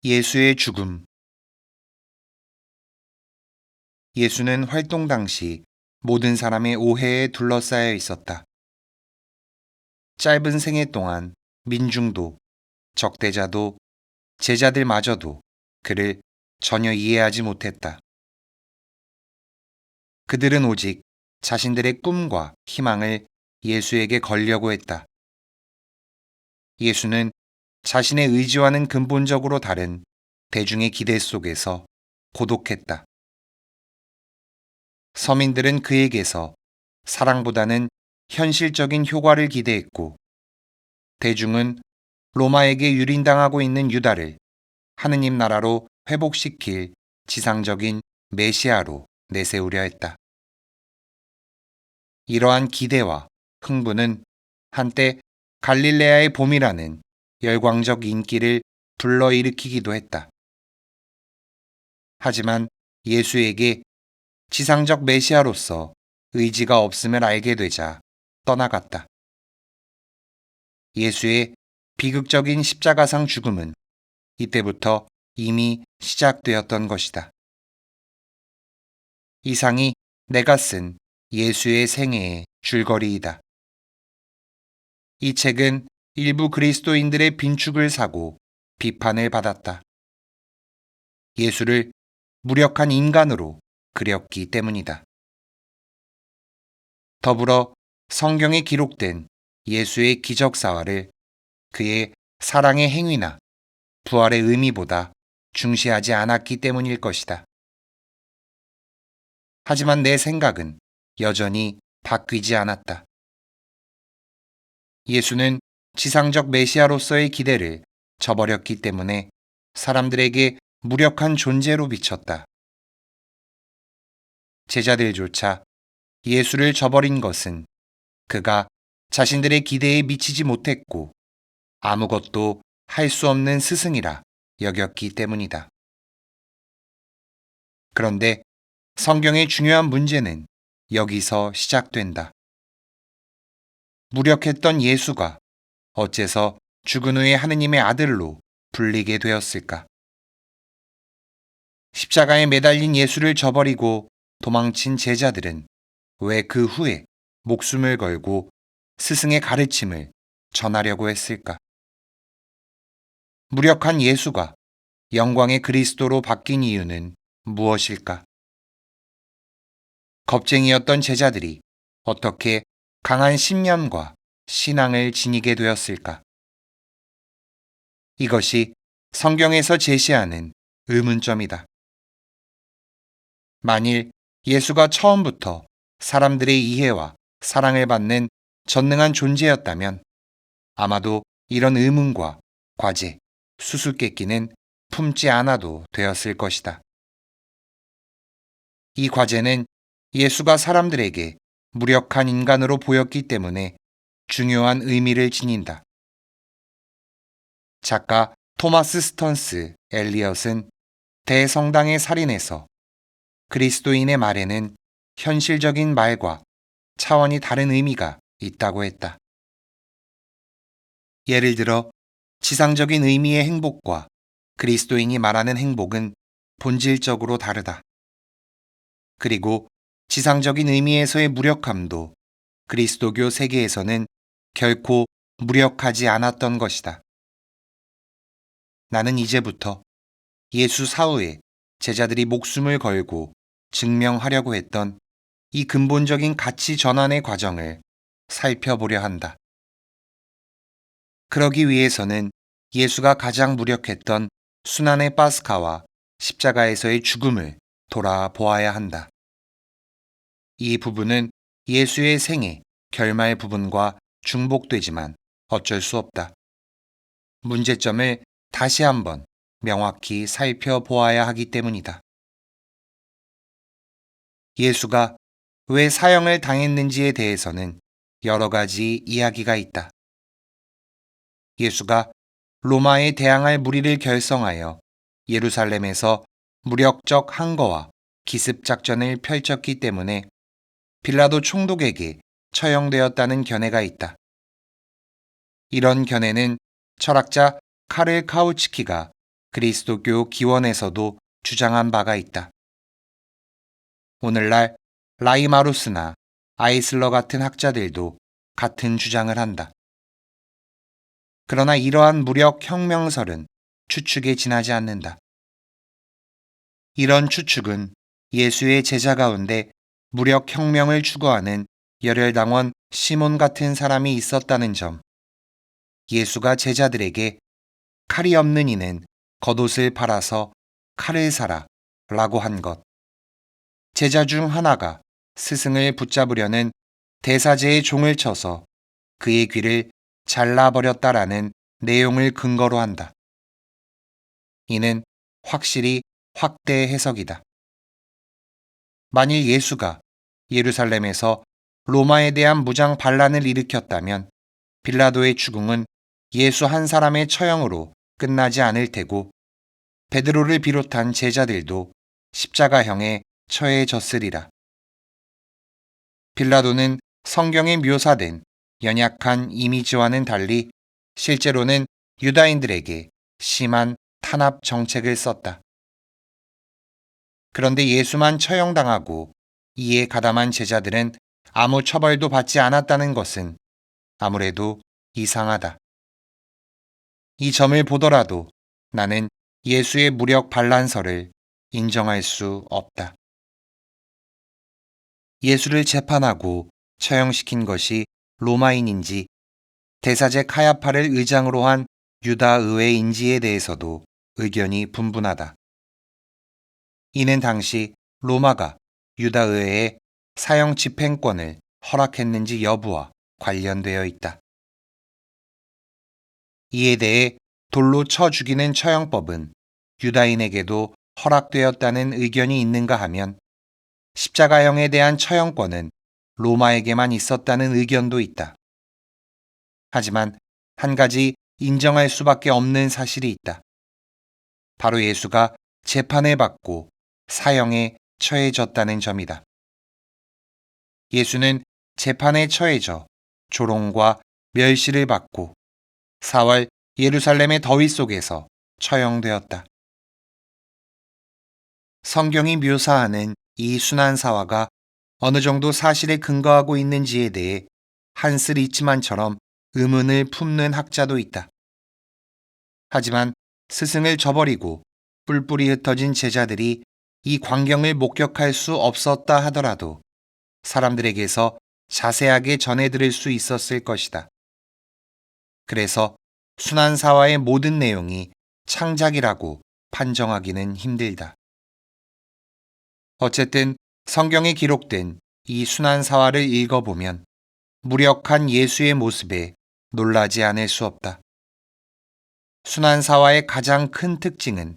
예수의 죽음. 예수는 활동 당시 모든 사람의 오해에 둘러싸여 있었다. 짧은 생애 동안 민중도, 적대자도, 제자들마저도 그를 전혀 이해하지 못했다. 그들은 오직 자신들의 꿈과 희망을 예수에게 걸려고 했다. 예수는 자신의 의지와는 근본적으로 다른 대중의 기대 속에서 고독했다. 서민들은 그에게서 사랑보다는 현실적인 효과를 기대했고, 대중은 로마에게 유린당하고 있는 유다를 하느님 나라로 회복시킬 지상적인 메시아로 내세우려 했다. 이러한 기대와 흥분은 한때 갈릴레아의 봄이라는 열광적 인기를 불러일으키기도 했다. 하지만 예수에게 지상적 메시아로서 의지가 없음을 알게 되자 떠나갔다. 예수의 비극적인 십자가상 죽음은 이때부터 이미 시작되었던 것이다. 이상이 내가 쓴 예수의 생애의 줄거리이다. 이 책은 일부 그리스도인들의 빈축을 사고 비판을 받았다. 예수를 무력한 인간으로 그렸기 때문이다. 더불어 성경에 기록된 예수의 기적사화를 그의 사랑의 행위나 부활의 의미보다 중시하지 않았기 때문일 것이다. 하지만 내 생각은 여전히 바뀌지 않았다. 예수는 지상적 메시아로서의 기대를 저버렸기 때문에 사람들에게 무력한 존재로 비쳤다. 제자들조차 예수를 저버린 것은 그가 자신들의 기대에 미치지 못했고 아무것도 할 수 없는 스승이라 여겼기 때문이다. 그런데 성경의 중요한 문제는 여기서 시작된다. 무력했던 예수가 어째서 죽은 후에 하느님의 아들로 불리게 되었을까? 십자가에 매달린 예수를 저버리고 도망친 제자들은 왜 그 후에 목숨을 걸고 스승의 가르침을 전하려고 했을까? 무력한 예수가 영광의 그리스도로 바뀐 이유는 무엇일까? 겁쟁이였던 제자들이 어떻게 강한 신념과 신앙을 지니게 되었을까? 이것이 성경에서 제시하는 의문점이다. 만일 예수가 처음부터 사람들의 이해와 사랑을 받는 전능한 존재였다면 아마도 이런 의문과 과제, 수수께끼는 품지 않아도 되었을 것이다. 이 과제는 예수가 사람들에게 무력한 인간으로 보였기 때문에 중요한 의미를 지닌다. 작가 토마스 스턴스 엘리엇은 대성당의 살인에서 그리스도인의 말에는 현실적인 말과 차원이 다른 의미가 있다고 했다. 예를 들어 지상적인 의미의 행복과 그리스도인이 말하는 행복은 본질적으로 다르다. 그리고 지상적인 의미에서의 무력함도 그리스도교 세계에서는 결코 무력하지 않았던 것이다. 나는 이제부터 예수 사후에 제자들이 목숨을 걸고 증명하려고 했던 이 근본적인 가치 전환의 과정을 살펴보려 한다. 그러기 위해서는 예수가 가장 무력했던 순환의 파스카와 십자가에서의 죽음을 돌아보아야 한다. 이 부분은 예수의 생애, 결말 부분과 중복되지만 어쩔 수 없다. 문제점을 다시 한번 명확히 살펴보아야 하기 때문이다. 예수가 왜 사형을 당했는지에 대해서는 여러 가지 이야기가 있다. 예수가 로마에 대항할 무리를 결성하여 예루살렘에서 무력적 항거와 기습 작전을 펼쳤기 때문에 빌라도 총독에게 처형되었다는 견해가 있다. 이런 견해는 철학자 카를 카우츠키가 그리스도교 기원에서도 주장한 바가 있다. 오늘날 라이마루스나 아이슬러 같은 학자들도 같은 주장을 한다. 그러나 이러한 무력 혁명설은 추측에 지나지 않는다. 이런 추측은 예수의 제자 가운데 무력 혁명을 추구하는 열혈당원 시몬 같은 사람이 있었다는 점, 예수가 제자들에게 칼이 없는 이는 겉옷을 팔아서 칼을 사라 라고 한 것, 제자 중 하나가 스승을 붙잡으려는 대사제의 종을 쳐서 그의 귀를 잘라버렸다라는 내용을 근거로 한다. 이는 확실히 확대 해석이다. 만일 예수가 예루살렘에서 로마에 대한 무장 반란을 일으켰다면 빌라도의 추궁은 예수 한 사람의 처형으로 끝나지 않을 테고 베드로를 비롯한 제자들도 십자가형에 처해졌으리라. 빌라도는 성경에 묘사된 연약한 이미지와는 달리 실제로는 유다인들에게 심한 탄압 정책을 썼다. 그런데 예수만 처형당하고 이에 가담한 제자들은 아무 처벌도 받지 않았다는 것은 아무래도 이상하다. 이 점을 보더라도 나는 예수의 무력 반란설을 인정할 수 없다. 예수를 재판하고 처형시킨 것이 로마인인지 대사제 카야파를 의장으로 한 유다 의회인지에 대해서도 의견이 분분하다. 이는 당시 로마가 유다 의회에 사형 집행권을 허락했는지 여부와 관련되어 있다. 이에 대해 돌로 쳐 죽이는 처형법은 유다인에게도 허락되었다는 의견이 있는가 하면 십자가형에 대한 처형권은 로마에게만 있었다는 의견도 있다. 하지만 한 가지 인정할 수밖에 없는 사실이 있다. 바로 예수가 재판을 받고 사형에 처해졌다는 점이다. 예수는 재판에 처해져 조롱과 멸시를 받고 4월 예루살렘의 더위 속에서 처형되었다. 성경이 묘사하는 이 순환사화가 어느 정도 사실에 근거하고 있는지에 대해 한스 리치만처럼 의문을 품는 학자도 있다. 하지만 스승을 저버리고 뿔뿔이 흩어진 제자들이 이 광경을 목격할 수 없었다 하더라도 사람들에게서 자세하게 전해들을 수 있었을 것이다. 그래서 순환사화의 모든 내용이 창작이라고 판정하기는 힘들다. 어쨌든 성경에 기록된 이 순환사화를 읽어보면 무력한 예수의 모습에 놀라지 않을 수 없다. 순환사화의 가장 큰 특징은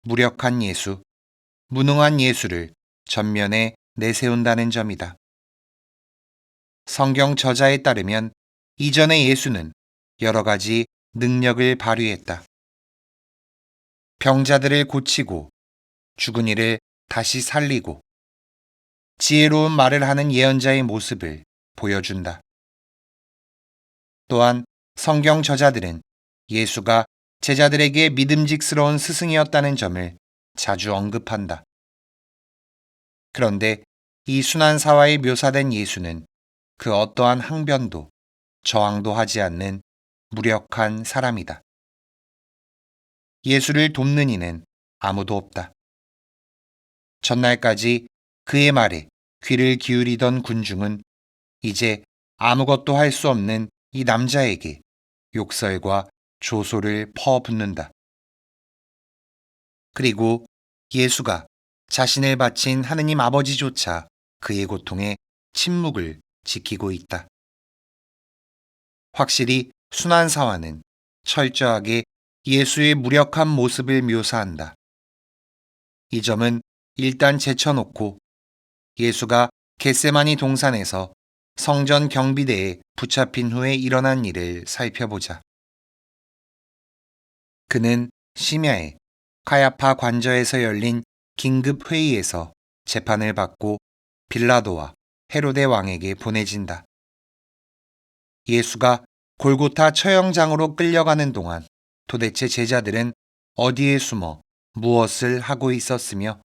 무력한 예수, 무능한 예수를 전면에 내세운다는 점이다. 성경 저자에 따르면 이전의 예수는 여러 가지 능력을 발휘했다. 병자들을 고치고 죽은 이를 다시 살리고 지혜로운 말을 하는 예언자의 모습을 보여준다. 또한 성경 저자들은 예수가 제자들에게 믿음직스러운 스승이었다는 점을 자주 언급한다. 그런데 이 순환사화에 묘사된 예수는 그 어떠한 항변도 저항도 하지 않는 무력한 사람이다. 예수를 돕는 이는 아무도 없다. 전날까지 그의 말에 귀를 기울이던 군중은 이제 아무것도 할 수 없는 이 남자에게 욕설과 조소를 퍼붓는다. 그리고 예수가 자신을 바친 하느님 아버지조차 그의 고통에 침묵을 지키고 있다. 확실히 순환사화는 철저하게 예수의 무력한 모습을 묘사한다. 이 점은 일단 제쳐놓고 예수가 겟세마니 동산에서 성전 경비대에 붙잡힌 후에 일어난 일을 살펴보자. 그는 심야에 카야파 관저에서 열린 긴급 회의에서 재판을 받고 빌라도와 헤로데 왕에게 보내진다. 예수가 골고타 처형장으로 끌려가는 동안 도대체 제자들은 어디에 숨어 무엇을 하고 있었으며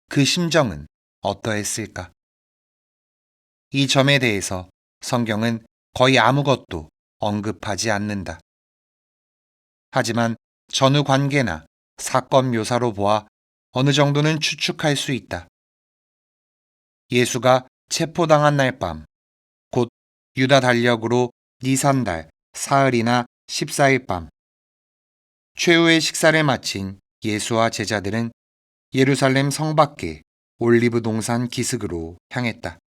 그 심정은 어떠했을까? 이 점에 대해서 성경은 거의 아무것도 언급하지 않는다. 하지만 전후 관계나 사건 묘사로 보아 어느 정도는 추측할 수 있다. 예수가 체포당한 날 밤, 곧 유다 달력으로 니산달 사흘이나 14일 밤, 최후의 식사를 마친 예수와 제자들은 예루살렘 성 밖에 올리브 동산 기슭으로 향했다.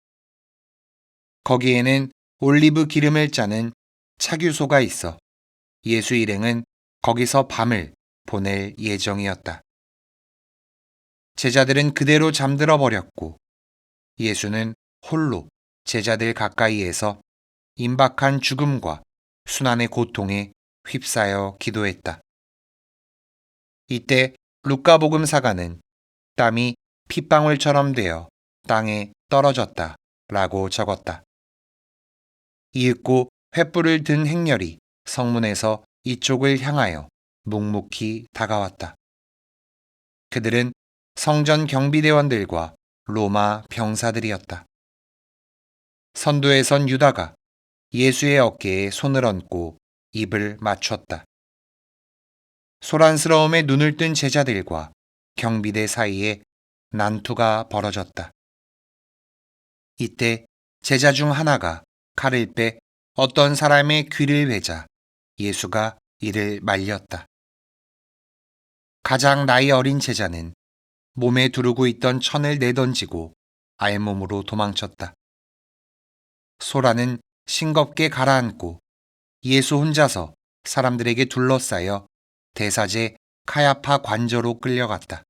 거기에는 올리브 기름을 짜는 차규소가 있어 예수 일행은 거기서 밤을 보낼 예정이었다. 제자들은 그대로 잠들어 버렸고 예수는 홀로 제자들 가까이에서 임박한 죽음과 순환의 고통에 휩싸여 기도했다. 이때 루카복음사가는 땀이 핏방울처럼 되어 땅에 떨어졌다 라고 적었다. 이윽고 횃불을 든 행렬이 성문에서 이쪽을 향하여 묵묵히 다가왔다. 그들은 성전 경비대원들과 로마 병사들이었다. 선두에 선 유다가 예수의 어깨에 손을 얹고 입을 맞췄다. 소란스러움에 눈을 뜬 제자들과 경비대 사이에 난투가 벌어졌다. 이때 제자 중 하나가 칼을 빼 어떤 사람의 귀를 베자 예수가 이를 말렸다. 가장 나이 어린 제자는 몸에 두르고 있던 천을 내던지고 알몸으로 도망쳤다. 소라는 싱겁게 가라앉고 예수 혼자서 사람들에게 둘러싸여 대사제 카야파 관저로 끌려갔다.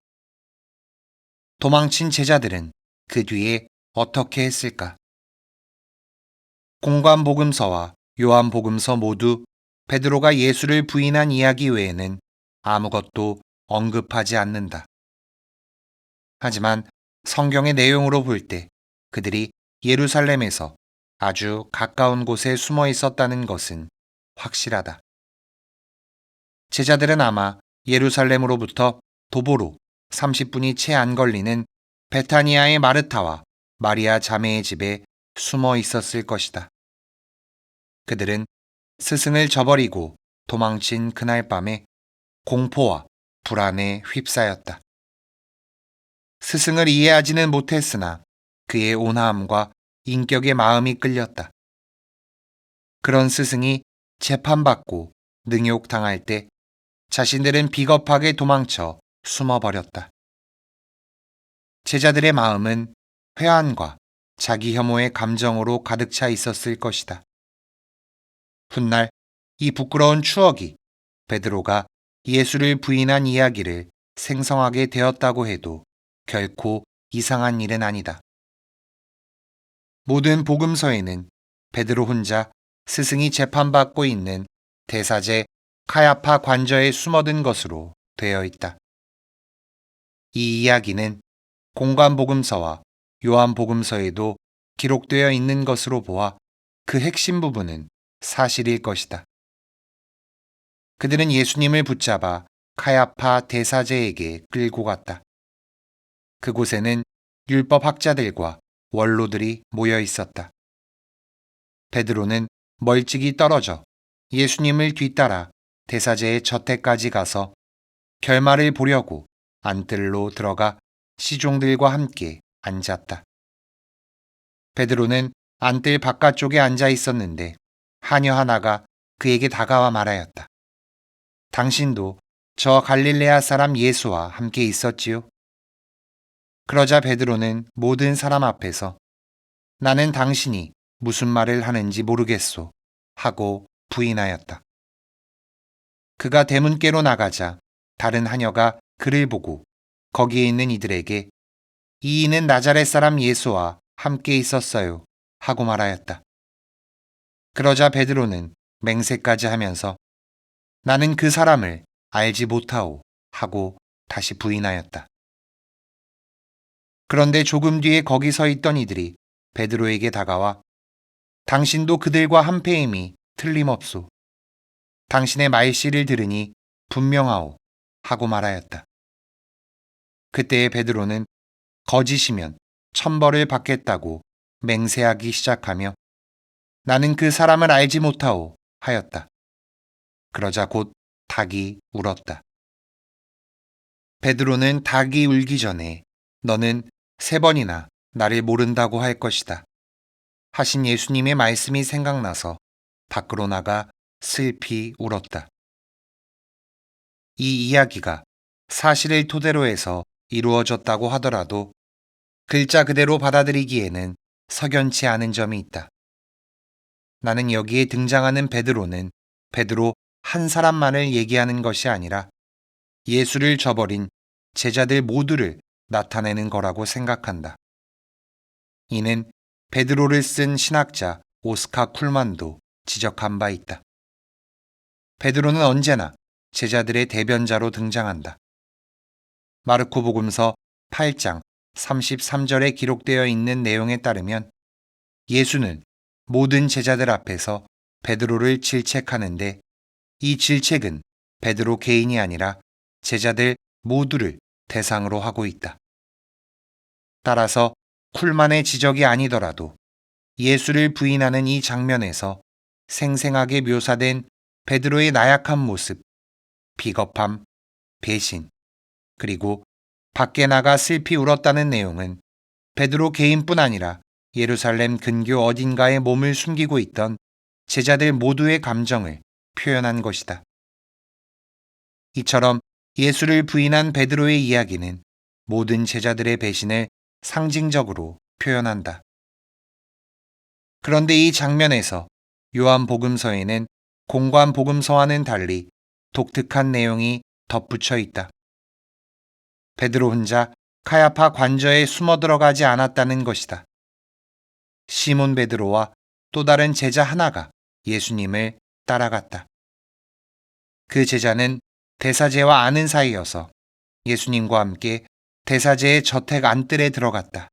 도망친 제자들은 그 뒤에 어떻게 했을까? 공관복음서와 요한복음서 모두 베드로가 예수를 부인한 이야기 외에는 아무것도 언급하지 않는다. 하지만 성경의 내용으로 볼 때 그들이 예루살렘에서 아주 가까운 곳에 숨어 있었다는 것은 확실하다. 제자들은 아마 예루살렘으로부터 도보로 30분이 채 안 걸리는 베타니아의 마르타와 마리아 자매의 집에 숨어 있었을 것이다. 그들은 스승을 저버리고 도망친 그날 밤에 공포와 불안에 휩싸였다. 스승을 이해하지는 못했으나 그의 온화함과 인격의 마음이 끌렸다. 그런 스승이 재판받고 능욕당할 때 자신들은 비겁하게 도망쳐 숨어버렸다. 제자들의 마음은 회한과 자기 혐오의 감정으로 가득 차 있었을 것이다. 훗날 이 부끄러운 추억이 베드로가 예수를 부인한 이야기를 생성하게 되었다고 해도 결코 이상한 일은 아니다. 모든 복음서에는 베드로 혼자 스승이 재판받고 있는 대사제 카야파 관저에 숨어든 것으로 되어 있다. 이 이야기는 공관복음서와 요한복음서에도 기록되어 있는 것으로 보아 그 핵심 부분은 사실일 것이다. 그들은 예수님을 붙잡아 카야파 대사제에게 끌고 갔다. 그곳에는 율법학자들과 원로들이 모여 있었다. 베드로는 멀찍이 떨어져 예수님을 뒤따라 대사제의 저택까지 가서 결말을 보려고 안뜰로 들어가 시종들과 함께 앉았다. 베드로는 안뜰 바깥쪽에 앉아 있었는데 하녀 하나가 그에게 다가와 말하였다. 당신도 저 갈릴레아 사람 예수와 함께 있었지요? 그러자 베드로는 모든 사람 앞에서 나는 당신이 무슨 말을 하는지 모르겠소 하고 부인하였다. 그가 대문께로 나가자 다른 하녀가 그를 보고 거기에 있는 이들에게 이 이는 나자렛 사람 예수와 함께 있었어요 하고 말하였다. 그러자 베드로는 맹세까지 하면서 나는 그 사람을 알지 못하오 하고 다시 부인하였다. 그런데 조금 뒤에 거기 서 있던 이들이 베드로에게 다가와 당신도 그들과 한패임이 틀림없소. 당신의 말씨를 들으니 분명하오 하고 말하였다. 그때의 베드로는 거짓이면 천벌을 받겠다고 맹세하기 시작하며 나는 그 사람을 알지 못하오 하였다. 그러자 곧 닭이 울었다. 베드로는 닭이 울기 전에 너는 3번이나 나를 모른다고 할 것이다 하신 예수님의 말씀이 생각나서 밖으로 나가 슬피 울었다. 이 이야기가 사실을 토대로 해서 이루어졌다고 하더라도 글자 그대로 받아들이기에는 석연치 않은 점이 있다. 나는 여기에 등장하는 베드로는 베드로 한 사람만을 얘기하는 것이 아니라 예수를 저버린 제자들 모두를 나타내는 거라고 생각한다. 이는 베드로를 쓴 신학자 오스카 쿨만도 지적한 바 있다. 베드로는 언제나 제자들의 대변자로 등장한다. 마르코 복음서 8장 33절에 기록되어 있는 내용에 따르면 예수는 모든 제자들 앞에서 베드로를 질책하는데 이 질책은 베드로 개인이 아니라 제자들 모두를 대상으로 하고 있다. 따라서 쿨만의 지적이 아니더라도 예수를 부인하는 이 장면에서 생생하게 묘사된 베드로의 나약한 모습, 비겁함, 배신, 그리고 밖에 나가 슬피 울었다는 내용은 베드로 개인뿐 아니라 예루살렘 근교 어딘가에 몸을 숨기고 있던 제자들 모두의 감정을 표현한 것이다. 이처럼 예수를 부인한 베드로의 이야기는 모든 제자들의 배신을 상징적으로 표현한다. 그런데 이 장면에서 요한 복음서에는 공관 복음서와는 달리 독특한 내용이 덧붙여 있다. 베드로 혼자 카야파 관저에 숨어 들어가지 않았다는 것이다. 시몬 베드로와 또 다른 제자 하나가 예수님을 따라갔다. 그 제자는 대사제와 아는 사이여서 예수님과 함께 대사제의 저택 안뜰에 들어갔다.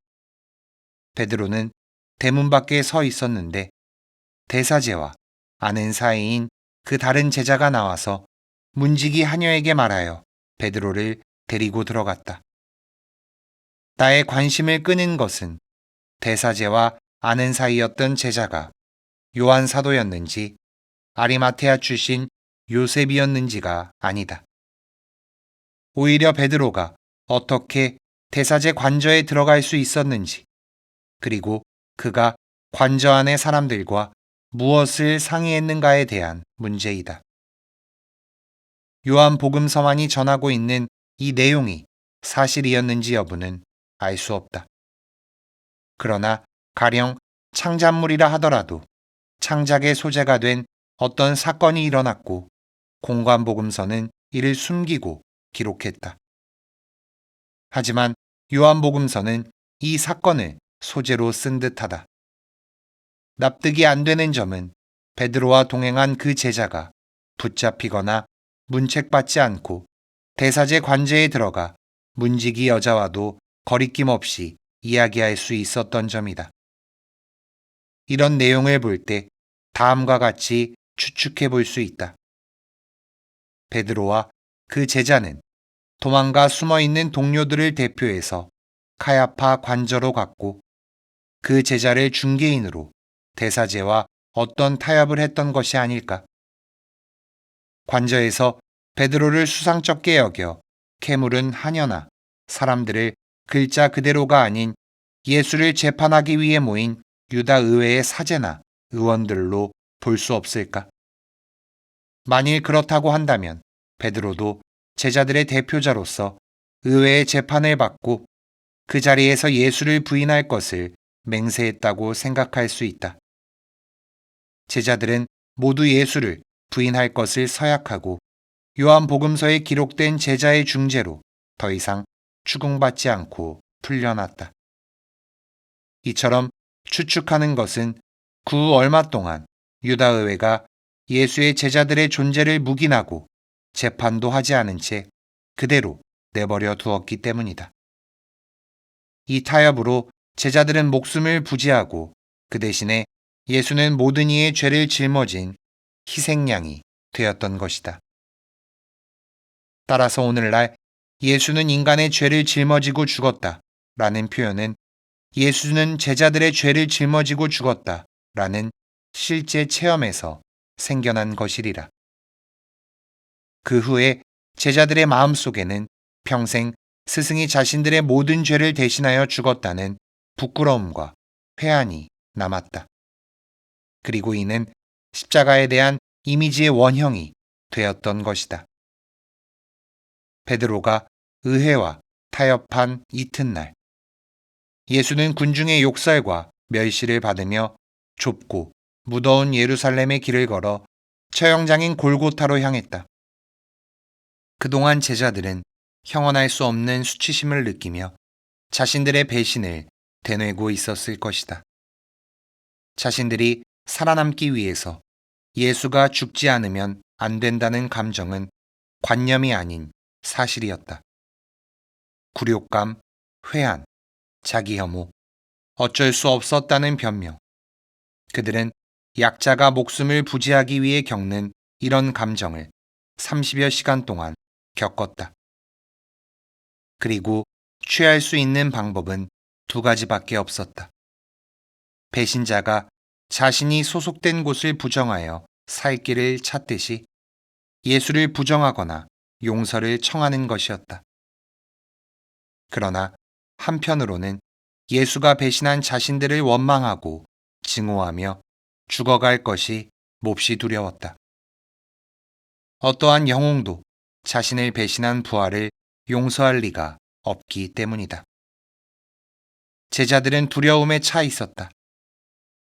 베드로는 대문 밖에 서 있었는데 대사제와 아는 사이인 그 다른 제자가 나와서 문지기 하녀에게 말하여 베드로를 데리고 들어갔다. 나의 관심을 끄는 것은 대사제와 아는 사이였던 제자가 요한 사도였는지 아리마테아 출신 요셉이었는지가 아니다. 오히려 베드로가 어떻게 대사제 관저에 들어갈 수 있었는지, 그리고 그가 관저 안의 사람들과 무엇을 상의했는가에 대한 문제이다. 요한 복음서만이 전하고 있는 이 내용이 사실이었는지 여부는 알 수 없다. 그러나 가령 창작물이라 하더라도 창작의 소재가 된 어떤 사건이 일어났고 공관복음서는 이를 숨기고 기록했다. 하지만 요한복음서는 이 사건을 소재로 쓴 듯하다. 납득이 안 되는 점은 베드로와 동행한 그 제자가 붙잡히거나 문책받지 않고 대사제 관제에 들어가 문지기 여자와도 거리낌 없이 이야기할 수 있었던 점이다. 이런 내용을 볼 때 다음과 같이 추측해 볼 수 있다. 베드로와 그 제자는 도망가 숨어 있는 동료들을 대표해서 카야파 관저로 갔고 그 제자를 중개인으로 대사제와 어떤 타협을 했던 것이 아닐까. 관저에서 베드로를 수상쩍게 여겨 캐물은 하녀나 사람들을 글자 그대로가 아닌 예수를 재판하기 위해 모인 유다 의회의 사제나 의원들로 볼 수 없을까? 만일 그렇다고 한다면 베드로도 제자들의 대표자로서 의회의 재판을 받고 그 자리에서 예수를 부인할 것을 맹세했다고 생각할 수 있다. 제자들은 모두 예수를 부인할 것을 서약하고 요한복음서에 기록된 제자의 중재로 더 이상 추궁받지 않고 풀려났다. 이처럼 추측하는 것은 그 얼마 동안 유다의회가 예수의 제자들의 존재를 묵인하고 재판도 하지 않은 채 그대로 내버려 두었기 때문이다. 이 타협으로 제자들은 목숨을 부지하고 그 대신에 예수는 모든 이의 죄를 짊어진 희생양이 되었던 것이다. 따라서 오늘날 예수는 인간의 죄를 짊어지고 죽었다 라는 표현은 예수는 제자들의 죄를 짊어지고 죽었다 라는 실제 체험에서 생겨난 것이리라. 그 후에 제자들의 마음속에는 평생 스승이 자신들의 모든 죄를 대신하여 죽었다는 부끄러움과 회한이 남았다. 그리고 이는 십자가에 대한 이미지의 원형이 되었던 것이다. 베드로가 의회와 타협한 이튿날, 예수는 군중의 욕설과 멸시를 받으며 좁고 무더운 예루살렘의 길을 걸어 처형장인 골고타로 향했다. 그동안 제자들은 형언할 수 없는 수치심을 느끼며 자신들의 배신을 되뇌고 있었을 것이다. 자신들이 살아남기 위해서 예수가 죽지 않으면 안 된다는 감정은 관념이 아닌 사실이었다. 굴욕감, 회한, 자기 혐오, 어쩔 수 없었다는 변명. 그들은 약자가 목숨을 부지하기 위해 겪는 이런 감정을 30여 시간 동안 겪었다. 그리고 취할 수 있는 방법은 두 가지밖에 없었다. 배신자가 자신이 소속된 곳을 부정하여 살 길을 찾듯이 예수를 부정하거나 용서를 청하는 것이었다. 그러나 한편으로는 예수가 배신한 자신들을 원망하고 증오하며 죽어갈 것이 몹시 두려웠다. 어떠한 영웅도 자신을 배신한 부하를 용서할 리가 없기 때문이다. 제자들은 두려움에 차 있었다.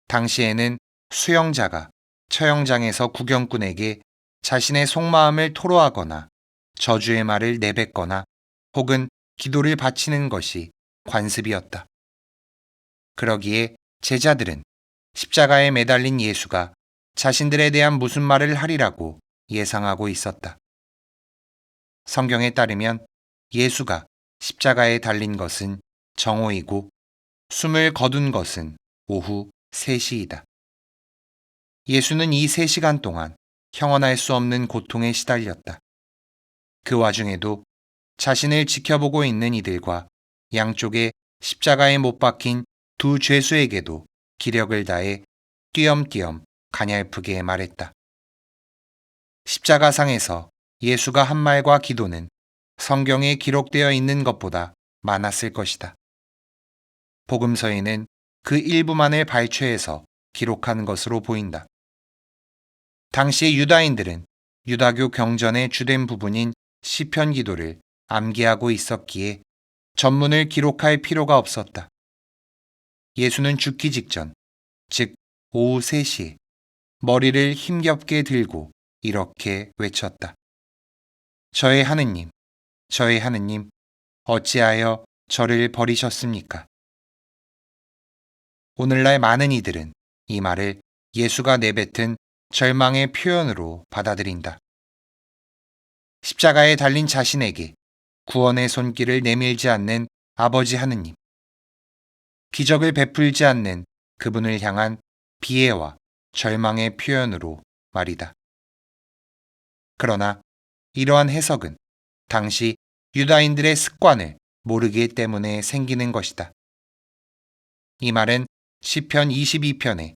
당시에는 수영자가 처형장에서 구경꾼에게 자신의 속마음을 토로하거나 저주의 말을 내뱉거나 혹은 기도를 바치는 것이 관습이었다. 그러기에 제자들은 십자가에 매달린 예수가 자신들에 대한 무슨 말을 하리라고 예상하고 있었다. 성경에 따르면 예수가 십자가에 달린 것은 정오이고 숨을 거둔 것은 오후 3시이다. 예수는 이 3시간 동안 형언할 수 없는 고통에 시달렸다. 그 와중에도 자신을 지켜보고 있는 이들과 양쪽에 십자가에 못 박힌 두 죄수에게도 기력을 다해 띄엄띄엄 가냘프게 말했다. 십자가상에서 예수가 한 말과 기도는 성경에 기록되어 있는 것보다 많았을 것이다. 복음서에는 그 일부만을 발췌해서 기록한 것으로 보인다. 당시 유다인들은 유다교 경전의 주된 부분인 시편 기도를 암기하고 있었기에 전문을 기록할 필요가 없었다. 예수는 죽기 직전, 즉 오후 3시에 머리를 힘겹게 들고 이렇게 외쳤다. 저의 하느님, 저의 하느님, 어찌하여 저를 버리셨습니까? 오늘날 많은 이들은 이 말을 예수가 내뱉은 절망의 표현으로 받아들인다. 십자가에 달린 자신에게 구원의 손길을 내밀지 않는 아버지 하느님, 기적을 베풀지 않는 그분을 향한 비애와 절망의 표현으로 말이다. 그러나 이러한 해석은 당시 유다인들의 습관을 모르기 때문에 생기는 것이다. 이 말은 시편 22편에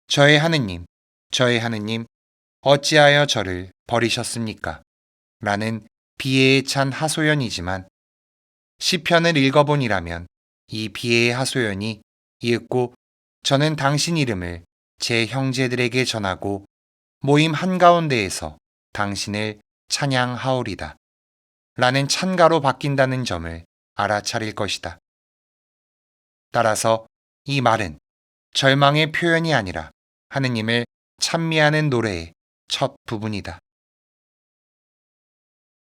저의 하느님, 저의 하느님, 어찌하여 저를 버리셨습니까? 라는 비애에 찬 하소연이지만 시편을 읽어보니라면 이 비애의 하소연이 이윽고 저는 당신 이름을 제 형제들에게 전하고 모임 한가운데에서 당신을 찬양하오리다 라는 찬가로 바뀐다는 점을 알아차릴 것이다. 따라서 이 말은 절망의 표현이 아니라 하느님을 찬미하는 노래의 첫 부분이다.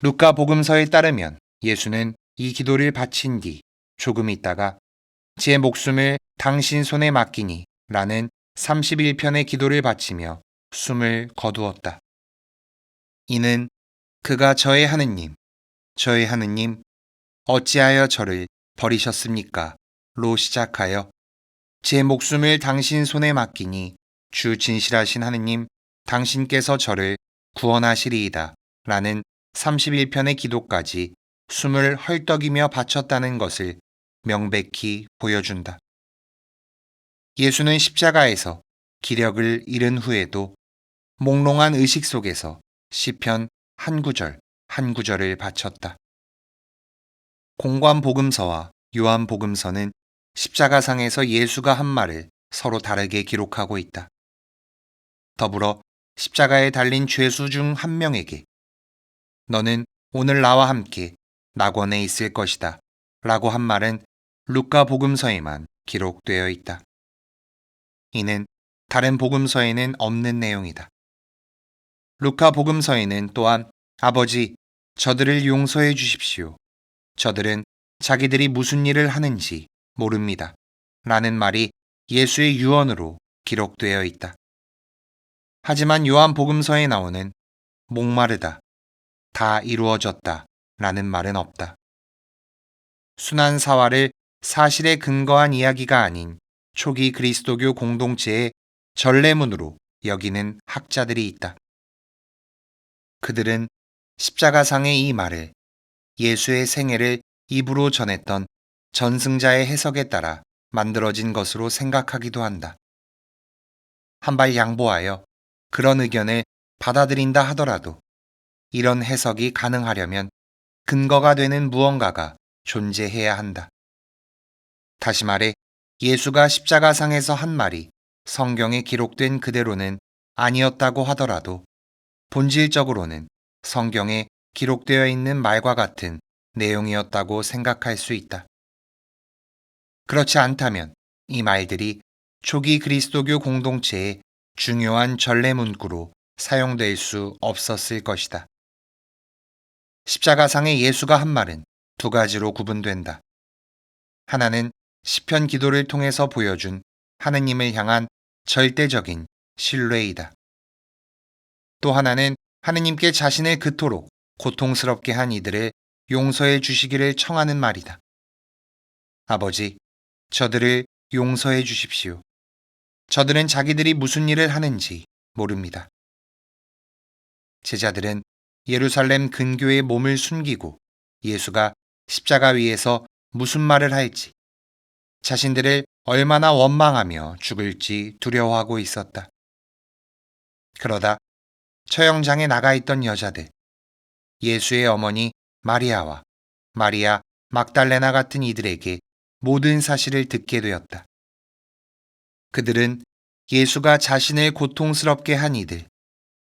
루카 복음서에 따르면 예수는 이 기도를 바친 뒤 조금 있다가 제 목숨을 당신 손에 맡기니 라는 31편의 기도를 바치며 숨을 거두었다. 이는 그가 저의 하느님, 저의 하느님, 어찌하여 저를 버리셨습니까? 로 시작하여 제 목숨을 당신 손에 맡기니 주 진실하신 하느님, 당신께서 저를 구원하시리이다 라는 31편의 기도까지 숨을 헐떡이며 바쳤다는 것을 명백히 보여준다. 예수는 십자가에서 기력을 잃은 후에도 몽롱한 의식 속에서 시편 한 구절 한 구절을 바쳤다. 공관 복음서와 요한 복음서는 십자가상에서 예수가 한 말을 서로 다르게 기록하고 있다. 더불어 십자가에 달린 죄수 중 한 명에게 너는 오늘 나와 함께 낙원에 있을 것이다 라고 한 말은 루카 복음서에만 기록되어 있다. 이는 다른 복음서에는 없는 내용이다. 루카 복음서에는 또한 아버지, 저들을 용서해 주십시오. 저들은 자기들이 무슨 일을 하는지 모릅니다. 라는 말이 예수의 유언으로 기록되어 있다. 하지만 요한 복음서에 나오는 목마르다, 다 이루어졌다 라는 말은 없다. 순환 사화를 사실에 근거한 이야기가 아닌 초기 그리스도교 공동체의 전례문으로 여기는 학자들이 있다. 그들은 십자가상의 이 말을 예수의 생애를 입으로 전했던 전승자의 해석에 따라 만들어진 것으로 생각하기도 한다. 한발 양보하여 그런 의견을 받아들인다 하더라도 이런 해석이 가능하려면 근거가 되는 무언가가 존재해야 한다. 다시 말해 예수가 십자가상에서 한 말이 성경에 기록된 그대로는 아니었다고 하더라도 본질적으로는 성경에 기록되어 있는 말과 같은 내용이었다고 생각할 수 있다. 그렇지 않다면 이 말들이 초기 그리스도교 공동체의 중요한 전례 문구로 사용될 수 없었을 것이다. 십자가상의 예수가 한 말은 두 가지로 구분된다. 하나는 시편 기도를 통해서 보여준 하느님을 향한 절대적인 신뢰이다. 또 하나는 하느님께 자신을 그토록 고통스럽게 한 이들을 용서해 주시기를 청하는 말이다. 아버지, 저들을 용서해 주십시오. 저들은 자기들이 무슨 일을 하는지 모릅니다. 제자들은 예루살렘 근교에 몸을 숨기고 예수가 십자가 위에서 무슨 말을 할지, 자신들을 얼마나 원망하며 죽을지 두려워하고 있었다. 그러다 처형장에 나가 있던 여자들, 예수의 어머니 마리아와 마리아 막달레나 같은 이들에게 모든 사실을 듣게 되었다. 그들은 예수가 자신을 고통스럽게 한 이들,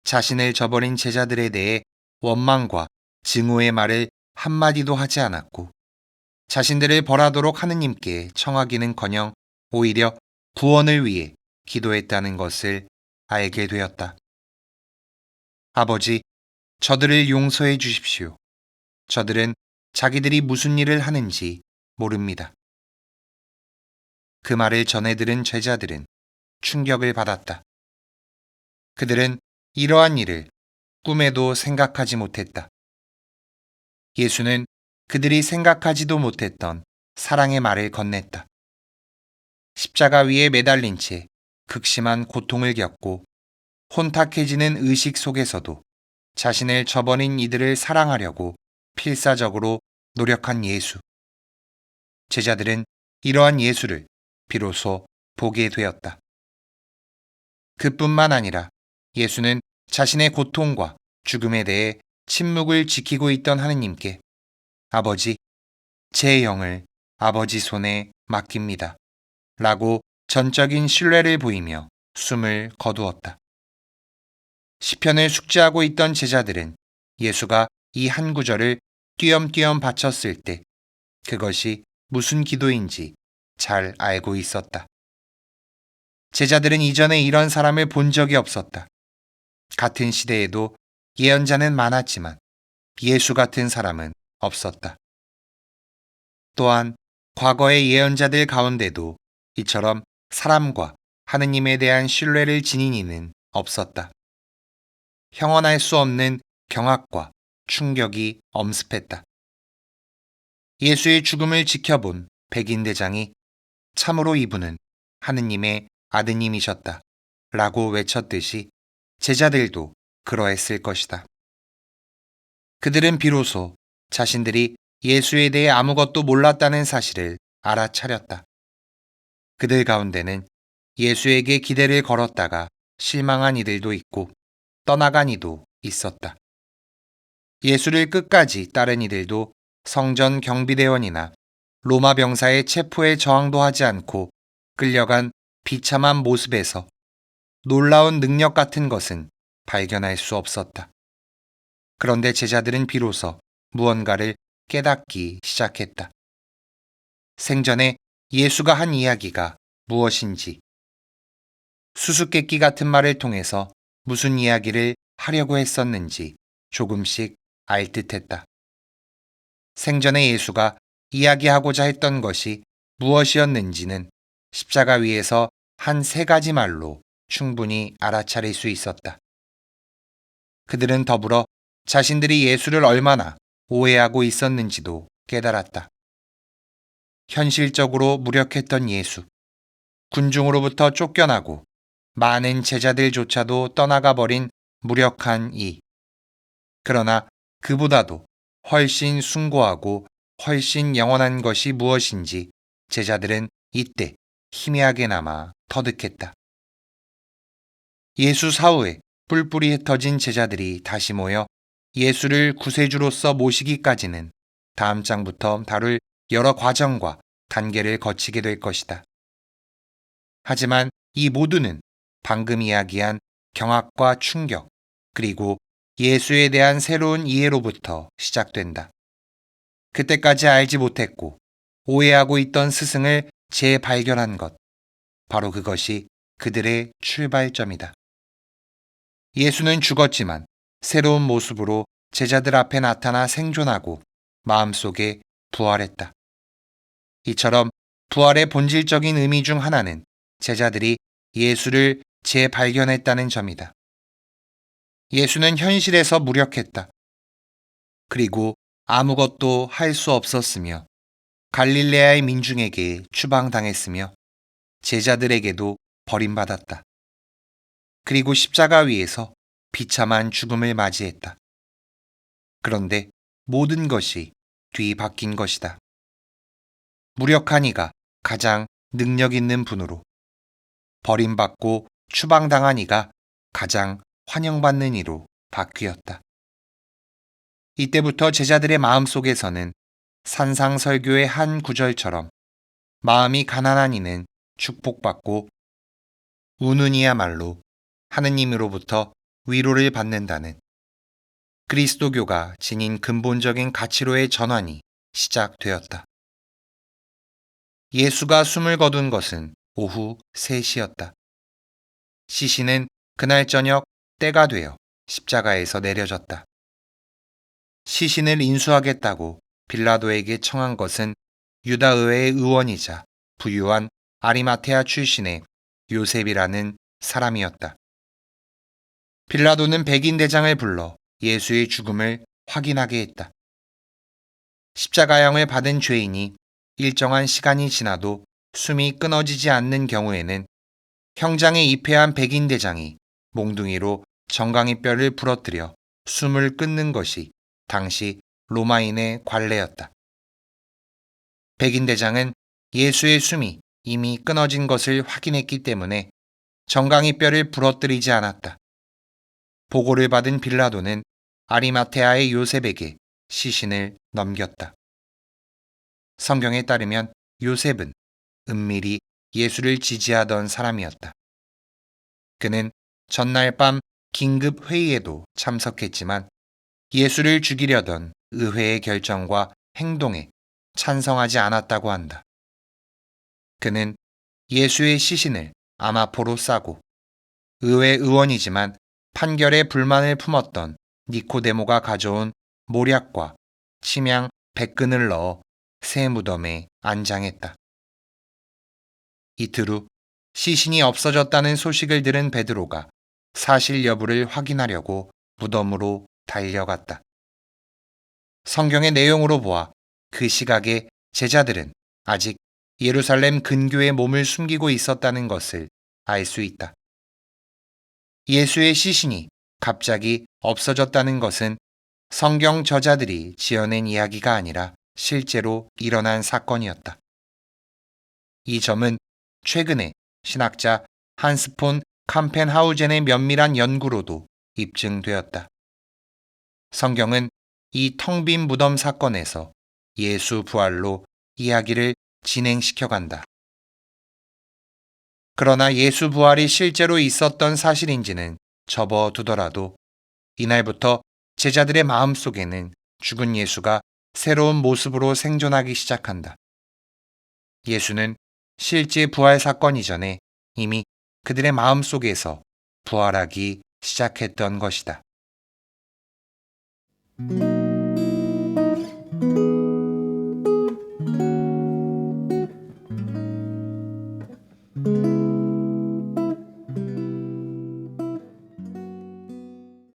자신을 저버린 제자들에 대해 원망과 증오의 말을 한마디도 하지 않았고, 자신들을 벌하도록 하느님께 청하기는커녕 오히려 구원을 위해 기도했다는 것을 알게 되었다. 아버지, 저들을 용서해 주십시오. 저들은 자기들이 무슨 일을 하는지 모릅니다. 그 말을 전해 들은 제자들은 충격을 받았다. 그들은 이러한 일을 꿈에도 생각하지 못했다. 예수는 그들이 생각하지도 못했던 사랑의 말을 건넸다. 십자가 위에 매달린 채 극심한 고통을 겪고 혼탁해지는 의식 속에서도 자신을 저버린 이들을 사랑하려고 필사적으로 노력한 예수. 제자들은 이러한 예수를 비로소 보게 되었다. 그뿐만 아니라 예수는 자신의 고통과 죽음에 대해 침묵을 지키고 있던 하느님께 아버지, 제 영을 아버지 손에 맡깁니다. 라고 전적인 신뢰를 보이며 숨을 거두었다. 시편을 숙지하고 있던 제자들은 예수가 이 한 구절을 띄엄띄엄 바쳤을 때 그것이 무슨 기도인지 잘 알고 있었다. 제자들은 이전에 이런 사람을 본 적이 없었다. 같은 시대에도 예언자는 많았지만 예수 같은 사람은 없었다. 또한 과거의 예언자들 가운데도 이처럼 사람과 하느님에 대한 신뢰를 지닌 이는 없었다. 형언할 수 없는 경악과 충격이 엄습했다. 예수의 죽음을 지켜본 백인 대장이 참으로 이분은 하느님의 아드님이셨다 라고 외쳤듯이 제자들도 그러했을 것이다. 그들은 비로소 자신들이 예수에 대해 아무것도 몰랐다는 사실을 알아차렸다. 그들 가운데는 예수에게 기대를 걸었다가 실망한 이들도 있고 떠나간 이도 있었다. 예수를 끝까지 따른 이들도 성전 경비대원이나 로마 병사의 체포에 저항도 하지 않고 끌려간 비참한 모습에서 놀라운 능력 같은 것은 발견할 수 없었다. 그런데 제자들은 비로소 무언가를 깨닫기 시작했다. 생전에 예수가 한 이야기가 무엇인지, 수수께끼 같은 말을 통해서 무슨 이야기를 하려고 했었는지 조금씩 알 듯했다. 생전에 예수가 이야기하고자 했던 것이 무엇이었는지는 십자가 위에서 한 3가지 말로 충분히 알아차릴 수 있었다. 그들은 더불어 자신들이 예수를 얼마나 오해하고 있었는지도 깨달았다. 현실적으로 무력했던 예수, 군중으로부터 쫓겨나고 많은 제자들조차도 떠나가 버린 무력한 이. 그러나 그보다도 훨씬 숭고하고 훨씬 영원한 것이 무엇인지 제자들은 이때 희미하게나마 터득했다. 예수 사후에 뿔뿔이 흩어진 제자들이 다시 모여 예수를 구세주로서 모시기까지는 다음 장부터 다룰 여러 과정과 단계를 거치게 될 것이다. 하지만 이 모두는 방금 이야기한 경악과 충격, 그리고 예수에 대한 새로운 이해로부터 시작된다. 그때까지 알지 못했고 오해하고 있던 스승을 재발견한 것, 바로 그것이 그들의 출발점이다. 예수는 죽었지만 새로운 모습으로 제자들 앞에 나타나 생존하고 마음속에 부활했다. 이처럼 부활의 본질적인 의미 중 하나는 제자들이 예수를 재발견했다는 점이다. 예수는 현실에서 무력했다. 그리고 아무것도 할 수 없었으며 갈릴레아의 민중에게 추방당했으며 제자들에게도 버림받았다. 그리고 십자가 위에서 비참한 죽음을 맞이했다. 그런데 모든 것이 뒤바뀐 것이다. 무력한 이가 가장 능력 있는 분으로, 버림받고 추방당한 이가 가장 환영받는 이로 바뀌었다. 이때부터 제자들의 마음속에서는 산상설교의 한 구절처럼 마음이 가난한 이는 축복받고 우는 이야말로 하느님으로부터 위로를 받는다는 그리스도교가 지닌 근본적인 가치로의 전환이 시작되었다. 예수가 숨을 거둔 것은 오후 3시였다. 시신은 그날 저녁 때가 되어 십자가에서 내려졌다. 시신을 인수하겠다고 빌라도에게 청한 것은 유다의회의 의원이자 부유한 아리마테아 출신의 요셉이라는 사람이었다. 빌라도는 백인 대장을 불러 예수의 죽음을 확인하게 했다. 십자가형을 받은 죄인이 일정한 시간이 지나도 숨이 끊어지지 않는 경우에는 형장에 입회한 백인 대장이 몽둥이로 정강이 뼈를 부러뜨려 숨을 끊는 것이 당시 로마인의 관례였다. 백인 대장은 예수의 숨이 이미 끊어진 것을 확인했기 때문에 정강이 뼈를 부러뜨리지 않았다. 보고를 받은 빌라도는 아리마테아의 요셉에게 시신을 넘겼다. 성경에 따르면 요셉은 은밀히 예수를 지지하던 사람이었다. 그는 전날 밤 긴급 회의에도 참석했지만 예수를 죽이려던 의회의 결정과 행동에 찬성하지 않았다고 한다. 그는 예수의 시신을 아마포로 싸고 의회 의원이지만 판결에 불만을 품었던 니코데모가 가져온 모략과 침향 100근을 넣어 새 무덤에 안장했다. 이틀 후 시신이 없어졌다는 소식을 들은 베드로가 사실 여부를 확인하려고 무덤으로 달려갔다. 성경의 내용으로 보아 그 시각에 제자들은 아직 예루살렘 근교에 몸을 숨기고 있었다는 것을 알 수 있다. 예수의 시신이 갑자기 없어졌다는 것은 성경 저자들이 지어낸 이야기가 아니라 실제로 일어난 사건이었다. 이 점은 최근에 신학자 한스 폰 캄펜하우젠의 면밀한 연구로도 입증되었다. 성경은 이 텅 빈 무덤 사건에서 예수 부활로 이야기를 진행시켜 간다. 그러나 예수 부활이 실제로 있었던 사실인지는 접어두더라도 이날부터 제자들의 마음속에는 죽은 예수가 새로운 모습으로 생존하기 시작한다. 예수는 실제 부활 사건 이전에 이미 그들의 마음속에서 부활하기 시작했던 것이다.